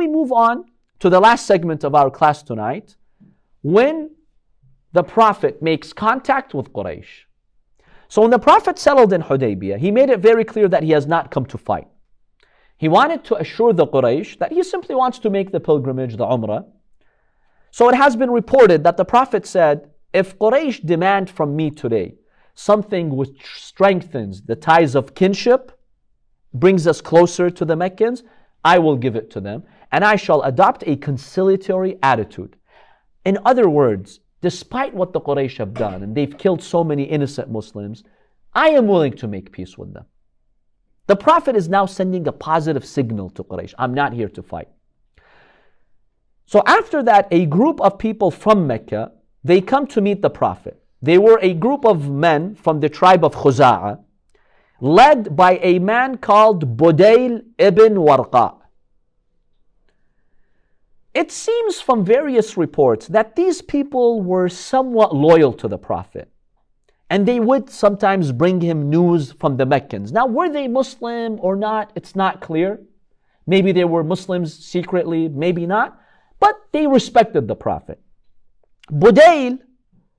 we move on to the last segment of our class tonight, when the Prophet makes contact with Quraysh. So when the Prophet settled in Hudaybiyah, he made it very clear that he has not come to fight. He wanted to assure the Quraysh that he simply wants to make the pilgrimage, the Umrah. So it has been reported that the Prophet said, if Quraysh demand from me today something which strengthens the ties of kinship, brings us closer to the Meccans, I will give it to them, and I shall adopt a conciliatory attitude. In other words, despite what the Quraysh have done, and they've killed so many innocent Muslims, I am willing to make peace with them. The Prophet is now sending a positive signal to Quraysh. I'm not here to fight. So after that, a group of people from Mecca, they come to meet the Prophet. They were a group of men from the tribe of Khuza'a, led by a man called Budayl ibn Warqa. It seems from various reports that these people were somewhat loyal to the Prophet, and they would sometimes bring him news from the Meccans. Now, were they Muslim or not? It's not clear. Maybe they were Muslims secretly, maybe not, but they respected the Prophet. Budayl,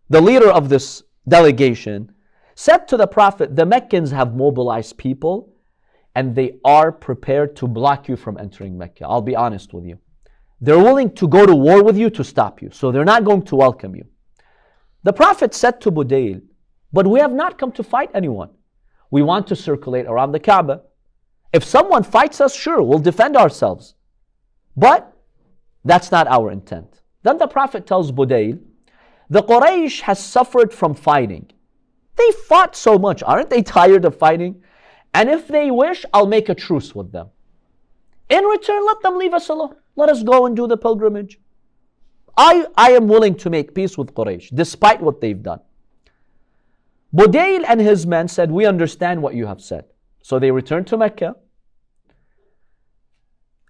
the leader of this delegation, said to the Prophet, the Meccans have mobilized people and they are prepared to block you from entering Mecca. I'll be honest with you. They're willing to go to war with you to stop you, so they're not going to welcome you. The Prophet said to Budayl, but we have not come to fight anyone. We want to circulate around the Kaaba. If someone fights us, sure, we'll defend ourselves. But that's not our intent. Then the Prophet tells Budayl, the Quraysh has suffered from fighting. They fought so much. Aren't they tired of fighting? And if they wish, I'll make a truce with them. In return, let them leave us alone. Let us go and do the pilgrimage. I am willing to make peace with Quraysh, despite what they've done. Budayl and his men said, we understand what you have said. So they returned to Mecca,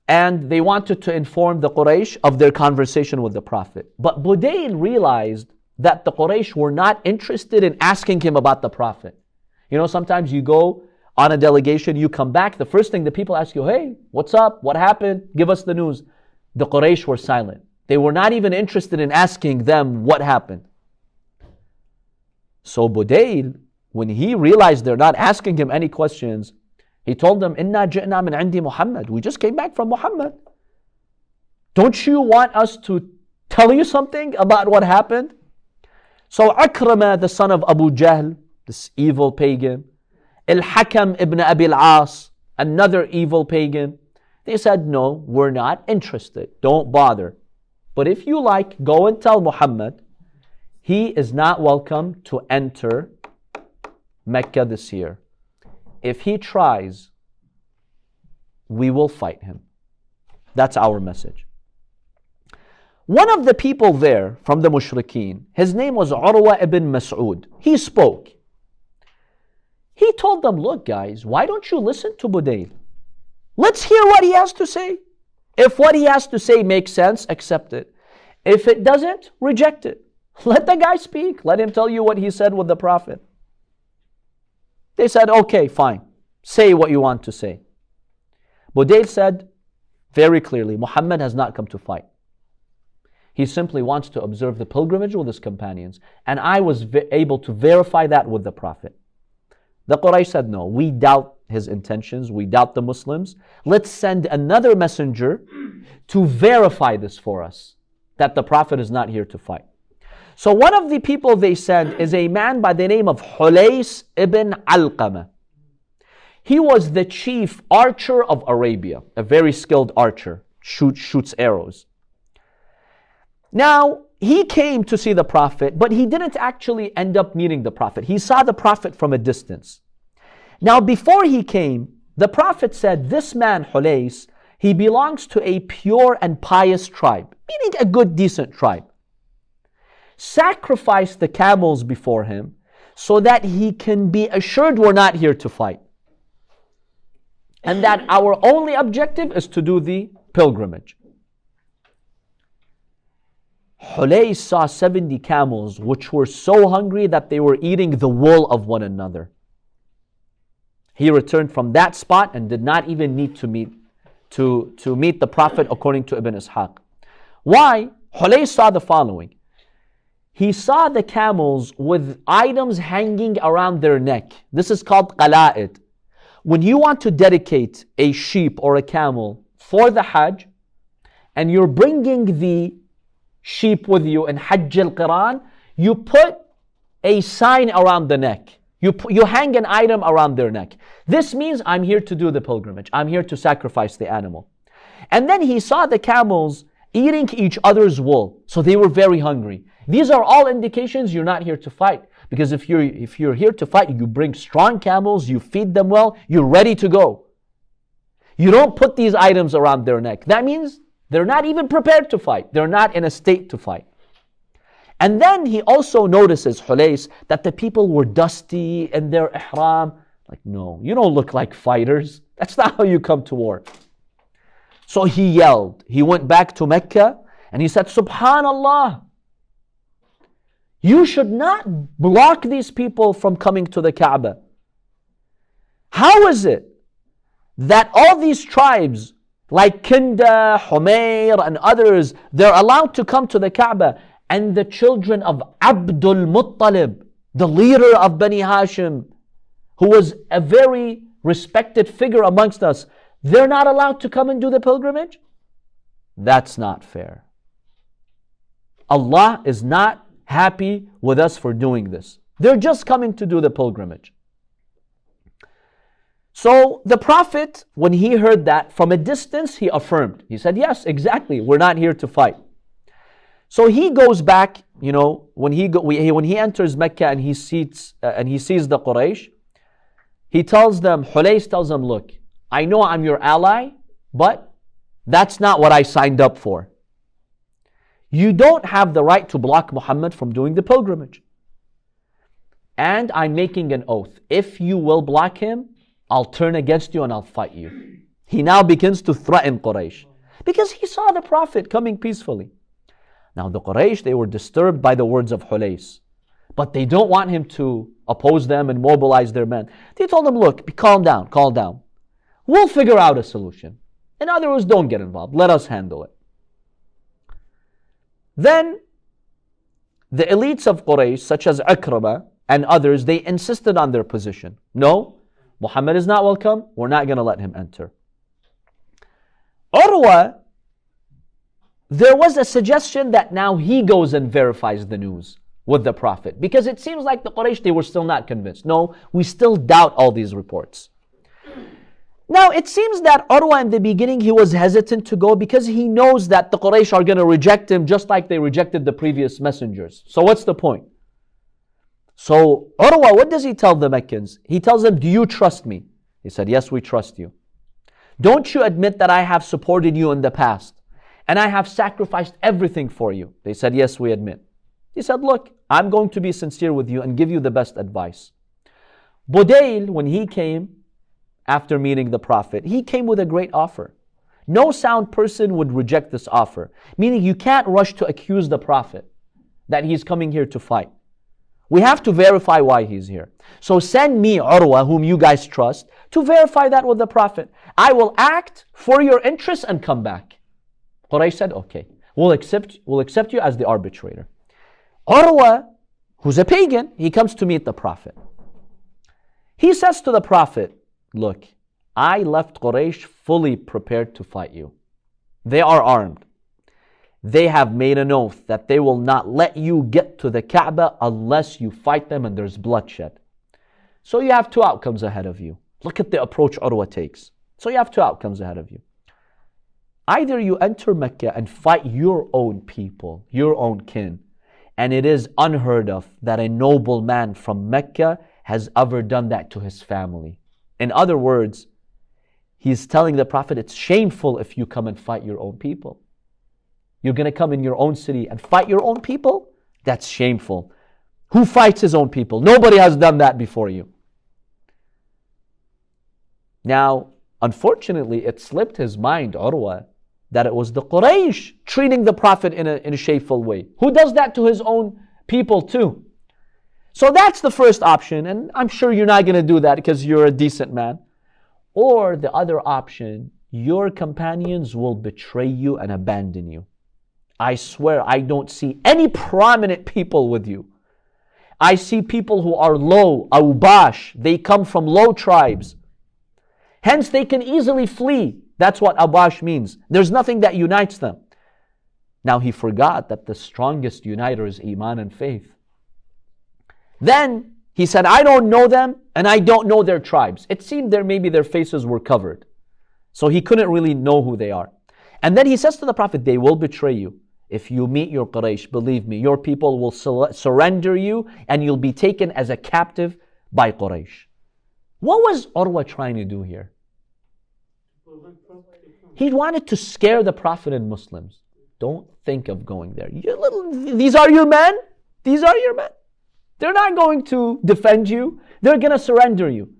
and they wanted to inform the Quraysh of their conversation with the Prophet. But Budayl realized that the Quraysh were not interested in asking him about the Prophet. You know, sometimes you go on a delegation, you come back, the first thing the people ask you, hey, what's up? What happened? Give us the news. The Quraysh were silent. They were not even interested in asking them what happened. So Budayl, when he realized they're not asking him any questions, he told them, Inna ji'na min indi Muhammad. We just came back from Muhammad. Don't you want us to tell you something about what happened? So Akrama, the son of Abu Jahl, this evil pagan, Al-Hakam ibn Abi al-As, another evil pagan, they said, no, we're not interested. Don't bother. But if you like, go and tell Muhammad, he is not welcome to enter Mecca this year. If he tries, we will fight him. That's our message. One of the people there from the Mushrikeen, his name was Urwa ibn Mas'ud. He spoke. He told them, look guys, why don't you listen to Budayl? Let's hear what he has to say. If what he has to say makes sense, accept it. If it doesn't, reject it. Let the guy speak. Let him tell you what he said with the Prophet. They said, okay, fine. Say what you want to say. Budayl said very clearly, Muhammad has not come to fight. He simply wants to observe the pilgrimage with his companions. And I was able to verify that with the Prophet. The Quraysh said, no, we doubt his intentions. We doubt the Muslims. Let's send another messenger to verify this for us, that the Prophet is not here to fight. So one of the people they sent is a man by the name of Hulays ibn Alqamah. He was the chief archer of Arabia, a very skilled archer, shoots arrows. Now, he came to see the Prophet, but he didn't actually end up meeting the Prophet. He saw the Prophet from a distance. Now, before he came, the Prophet said, this man, Hulays, he belongs to a pure and pious tribe, meaning a good, decent tribe. Sacrifice the camels before him so that he can be assured we're not here to fight. And that our only objective is to do the pilgrimage. Hulays saw 70 camels which were so hungry that they were eating the wool of one another. He returned from that spot and did not even need to meet to meet the Prophet according to Ibn Ishaq. Why? Hulay saw the following. He saw the camels with items hanging around their neck. This is called qala'id. When you want to dedicate a sheep or a camel for the Hajj, and you're bringing the sheep with you in Hajj al-Qiran, you put a sign around the neck. You hang an item around their neck. This means I'm here to do the pilgrimage. I'm here to sacrifice the animal. And then he saw the camels eating each other's wool. So they were very hungry. These are all indications you're not here to fight. Because if you're here to fight, you bring strong camels, you feed them well, you're ready to go. You don't put these items around their neck. That means they're not even prepared to fight. They're not in a state to fight. And then he also notices, Hulays, that the people were dusty in their ihram. Like, no, you don't look like fighters. That's not how you come to war. So he yelled. He went back to Mecca and he said, Subhanallah, you should not block these people from coming to the Kaaba. How is it that all these tribes, like Kinda, Humayr, and others, they're allowed to come to the Kaaba, and the children of Abdul Muttalib, the leader of Bani Hashim, who was a very respected figure amongst us, they're not allowed to come and do the pilgrimage? That's not fair. Allah is not happy with us for doing this. They're just coming to do the pilgrimage. So the Prophet, when he heard that, from a distance, he affirmed. He said, yes, exactly, we're not here to fight. So he goes back, when he enters Mecca and he sees the Quraysh, he tells them, Hulays tells them, look, I know I'm your ally, but that's not what I signed up for. You don't have the right to block Muhammad from doing the pilgrimage. And I'm making an oath. If you will block him, I'll turn against you and I'll fight you. He now begins to threaten Quraysh because he saw the Prophet coming peacefully. Now the Quraysh, they were disturbed by the words of Hulays, but they don't want him to oppose them and mobilize their men. They told him, look, calm down. We'll figure out a solution. In other words, don't get involved. Let us handle it. Then the elites of Quraysh, such as Ikrama and others, they insisted on their position. No, Muhammad is not welcome. We're not going to let him enter. Urwa, there was a suggestion that now he goes and verifies the news with the Prophet. Because it seems like the Quraysh, they were still not convinced. No, we still doubt all these reports. Now, it seems that Urwa in the beginning, he was hesitant to go because he knows that the Quraysh are going to reject him just like they rejected the previous messengers. So what's the point? So Urwa, what does he tell the Meccans? He tells them, do you trust me? He said, yes, we trust you. Don't you admit that I have supported you in the past and I have sacrificed everything for you? They said, yes, we admit. He said, look, I'm going to be sincere with you and give you the best advice. Budayl, when he came after meeting the Prophet, he came with a great offer. No sound person would reject this offer. Meaning you can't rush to accuse the Prophet that he's coming here to fight. We have to verify why he's here. So send me Urwa, whom you guys trust, to verify that with the Prophet. I will act for your interests and come back. Quraysh said, okay, we'll accept you as the arbitrator. Urwa, who's a pagan, he comes to meet the Prophet. He says to the Prophet, look, I left Quraysh fully prepared to fight you. They are armed. They have made an oath that they will not let you get to the Kaaba unless you fight them and there's bloodshed. So you have two outcomes ahead of you. Look at the approach Urwa takes. So you have two outcomes ahead of you. Either you enter Mecca and fight your own people, your own kin, and it is unheard of that a noble man from Mecca has ever done that to his family. In other words, he's telling the Prophet, it's shameful if you come and fight your own people. You're going to come in your own city and fight your own people? That's shameful. Who fights his own people? Nobody has done that before you. Now, unfortunately, it slipped his mind, Urwa, that it was the Quraysh treating the Prophet in a shameful way. Who does that to his own people too? So that's the first option, and I'm sure you're not going to do that because you're a decent man. Or the other option, your companions will betray you and abandon you. I swear I don't see any prominent people with you. I see people who are low, awbash. They come from low tribes. Hence they can easily flee. That's what awbash means. There's nothing that unites them. Now he forgot that the strongest uniter is iman and faith. Then he said, I don't know them and I don't know their tribes. It seemed maybe their faces were covered. So he couldn't really know who they are. And then he says to the Prophet, they will betray you. If you meet your Quraysh, believe me, your people will surrender you and you'll be taken as a captive by Quraysh. What was Urwa trying to do here? He wanted to scare the Prophet and Muslims. Don't think of going there. These are your men? These are your men. They're not going to defend you. They're going to surrender you.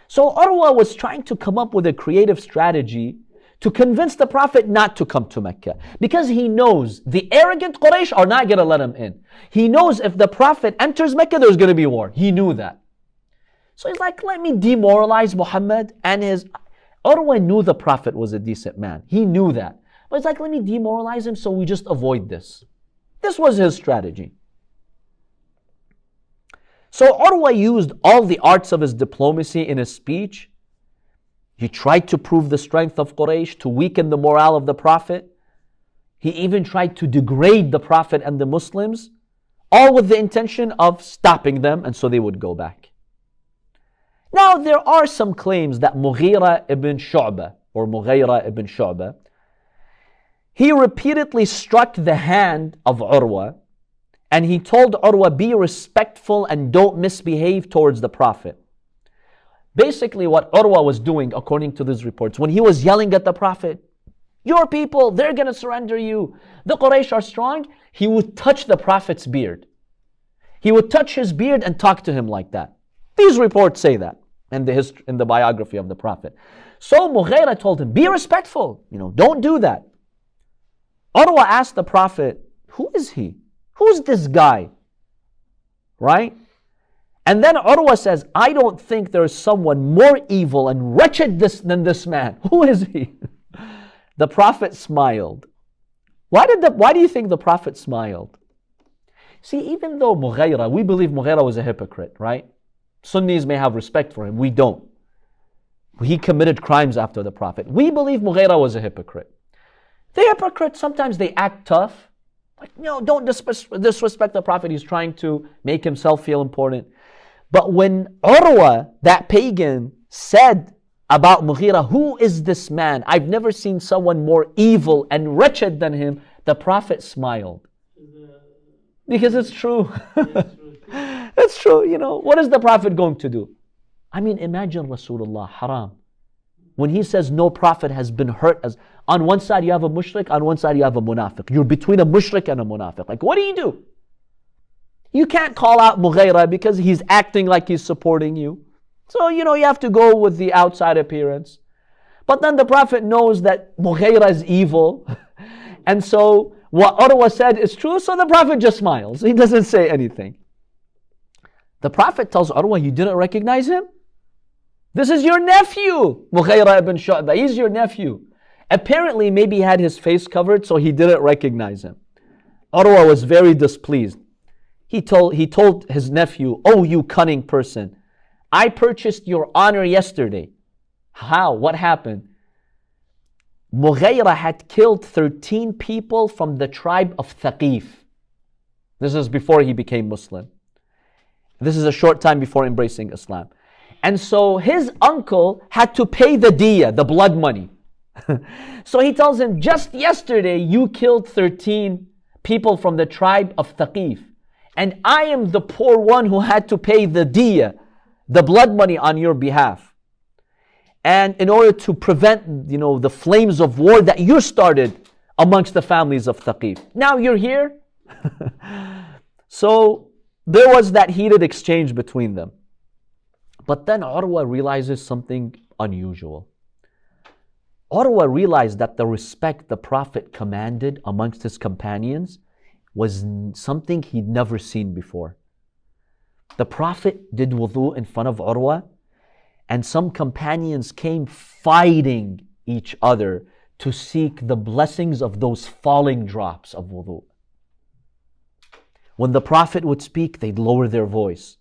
So Urwa was trying to come up with a creative strategy to convince the Prophet not to come to Mecca. Because he knows the arrogant Quraysh are not going to let him in. He knows if the Prophet enters Mecca, there's going to be war. He knew that. So he's like, let me demoralize Muhammad and his... Urwa knew the Prophet was a decent man. He knew that. But it's like, let me demoralize him so we just avoid this. This was his strategy. So Urwa used all the arts of his diplomacy in his speech. He tried to prove the strength of Quraysh, to weaken the morale of the Prophet. He even tried to degrade the Prophet and the Muslims, all with the intention of stopping them, and so they would go back. Now, there are some claims that Mughira ibn Shu'bah, he repeatedly struck the hand of Urwa, and he told Urwa, be respectful and don't misbehave towards the Prophet. Basically, what Urwa was doing, according to these reports, when he was yelling at the Prophet, your people, they're going to surrender you. The Quraysh are strong. He would touch the Prophet's beard. He would touch his beard and talk to him like that. These reports say that in the biography of the Prophet. So Mughira told him, be respectful. Don't do that. Urwa asked the Prophet, who is he? Who's this guy? Right? And then Urwa says, I don't think there is someone more evil and wretched than this man. Who is he? The Prophet smiled. Why do you think the Prophet smiled? See, even though Mughira, we believe Mughira was a hypocrite, right? Sunnis may have respect for him. We don't. He committed crimes after the Prophet. We believe Mughira was a hypocrite. The hypocrites, sometimes they act tough. Like, don't disrespect the Prophet. He's trying to make himself feel important. But when Urwa, that pagan, said about Mughira, who is this man? I've never seen someone more evil and wretched than him. The Prophet smiled. Because it's true. It's true, What is the Prophet going to do? I mean, imagine Rasulullah, haram. When he says no Prophet has been hurt, as on one side you have a mushrik, on one side you have a munafiq. You're between a mushrik and a munafiq. Like, what do? You can't call out Mughira because he's acting like he's supporting you. So, you have to go with the outside appearance. But then the Prophet knows that Mughira is evil. And so what Urwa said is true, so the Prophet just smiles. He doesn't say anything. The Prophet tells Urwa, you didn't recognize him? This is your nephew, Mughira ibn Shu'bah. He's your nephew. Apparently, maybe he had his face covered, so he didn't recognize him. Urwa was very displeased. He told his nephew, oh, you cunning person, I purchased your honor yesterday. How? What happened? Mughira had killed 13 people from the tribe of Thaqif. This is before he became Muslim. This is a short time before embracing Islam. And so his uncle had to pay the diya, the blood money. So he tells him, just yesterday you killed 13 people from the tribe of Thaqif. And I am the poor one who had to pay the diya, the blood money on your behalf. And in order to prevent, the flames of war that you started amongst the families of Thaqif. Now you're here. So there was that heated exchange between them. But then Urwa realizes something unusual. Urwa realized that the respect the Prophet commanded amongst his companions was something he'd never seen before. The Prophet did wudu in front of Urwa, and some companions came fighting each other to seek the blessings of those falling drops of wudu. When the Prophet would speak, they'd lower their voice.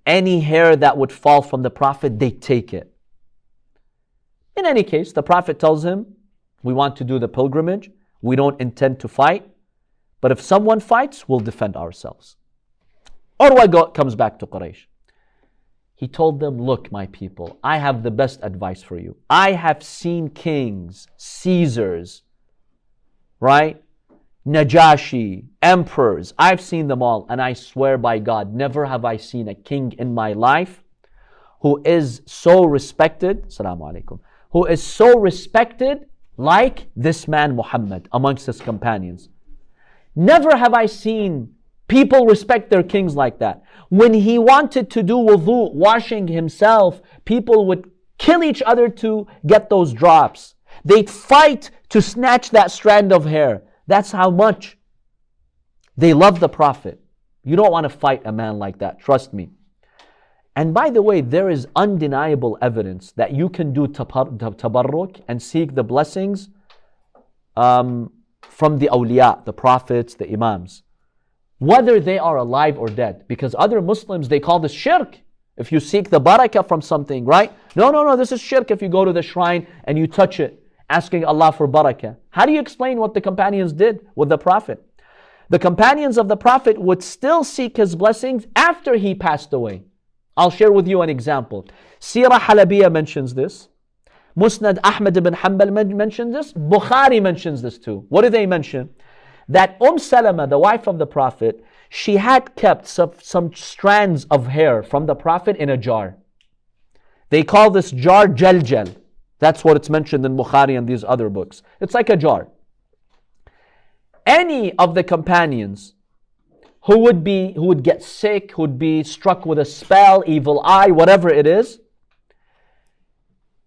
Any hair that would fall from the Prophet, they'd take it. In any case, the Prophet tells him, we want to do the pilgrimage. We don't intend to fight. But if someone fights, we'll defend ourselves. Urwa comes back to Quraysh. He told them, look, my people, I have the best advice for you. I have seen kings, Caesars, right? Najashi, emperors. I've seen them all. And I swear by God, never have I seen a king in my life who is so respected, Assalamu alaikum, who is so respected like this man Muhammad amongst his companions. Never have I seen people respect their kings like that. When he wanted to do wudu, washing himself, people would kill each other to get those drops. They'd fight to snatch that strand of hair. That's how much they love the Prophet. You don't want to fight a man like that, trust me. And by the way, there is undeniable evidence that you can do tabarruk and seek the blessings from the awliya, the prophets, the imams, whether they are alive or dead. Because other Muslims, they call this shirk. If you seek the barakah from something, right? No, this is shirk if you go to the shrine and you touch it, asking Allah for barakah. How do you explain what the companions did with the Prophet? The companions of the Prophet would still seek his blessings after he passed away. I'll share with you an example. Sirah Halabiyah mentions this. Musnad Ahmad ibn Hanbal mentions this. Bukhari mentions this too. What do they mention? That Salama, the wife of the Prophet, she had kept some strands of hair from the Prophet in a jar. They call this jar jaljal. That's what it's mentioned in Bukhari and these other books. It's like a jar. Any of the companions who would get sick, who would be struck with a spell, evil eye, whatever it is,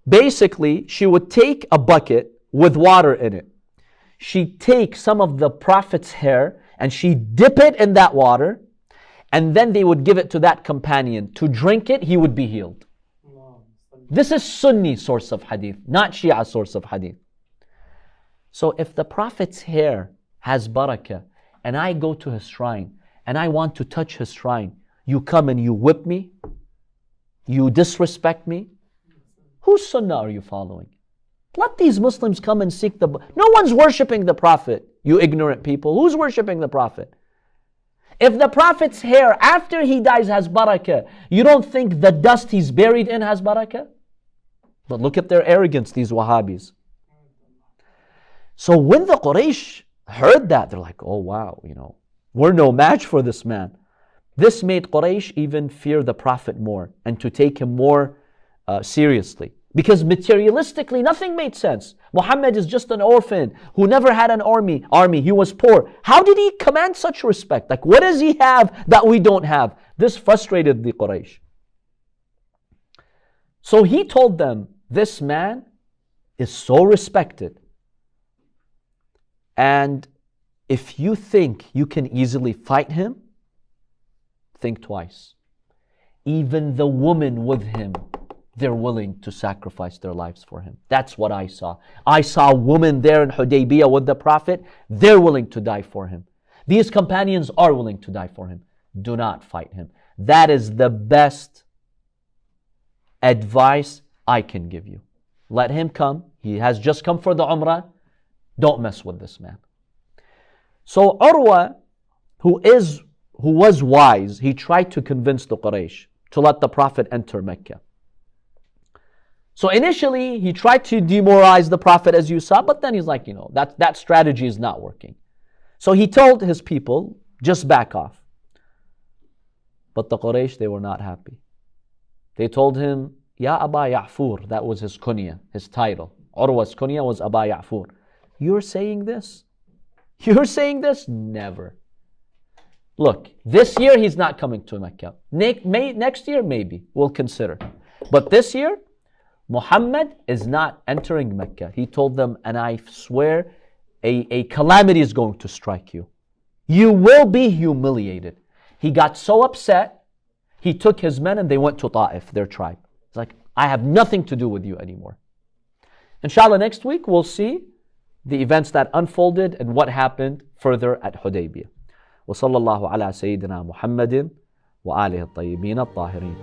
basically she would take a bucket with water in it. She'd take some of the Prophet's hair and she'd dip it in that water, and then they would give it to that companion to drink it. He would be healed. This is Sunni source of hadith, not Shia source of hadith. So if the Prophet's hair has barakah and I go to his shrine and I want to touch his shrine, you come and you whip me, you disrespect me, whose sunnah are you following? Let these Muslims come and seek no one's worshipping the Prophet, you ignorant people. Who's worshipping the Prophet? If the Prophet's hair after he dies has barakah, you don't think the dust he's buried in has barakah? But look at their arrogance, these Wahhabis. So when the Quraysh heard that, they're like, oh wow, we're no match for this man. This made Quraysh even fear the Prophet more and to take him more seriously. Because materialistically, nothing made sense. Muhammad is just an orphan who never had an army. He was poor. How did he command such respect? Like, what does he have that we don't have? This frustrated the Quraysh. So he told them, this man is so respected. And if you think you can easily fight him, think twice. Even the women with him, they're willing to sacrifice their lives for him. That's what I saw. I saw women there in Hudaybiyah with the Prophet. They're willing to die for him. These companions are willing to die for him. Do not fight him. That is the best advice I can give you. Let him come. He has just come for the Umrah. Don't mess with this man. So Urwa, who was wise, he tried to convince the Quraysh to let the Prophet enter Mecca. So initially, he tried to demoralize the Prophet, as you saw, but then he's like, that strategy is not working. So he told his people, just back off. But the Quraysh, they were not happy. They told him, Ya Aba Ya'fur, that was his kunya, his title. Urwa's kunya was Aba Ya'fur. You're saying this? You're saying this? Never. Look, this year he's not coming to Mecca. Next year, maybe. We'll consider. But this year, Muhammad is not entering Mecca. He told them, and I swear, a calamity is going to strike you. You will be humiliated. He got so upset, he took his men and they went to Ta'if, their tribe. It's like, I have nothing to do with you anymore. Inshallah, next week we'll see the events that unfolded and what happened further at Hudaybiyah. وصلى الله على سيدنا محمد وآله الطيبين الطاهرين.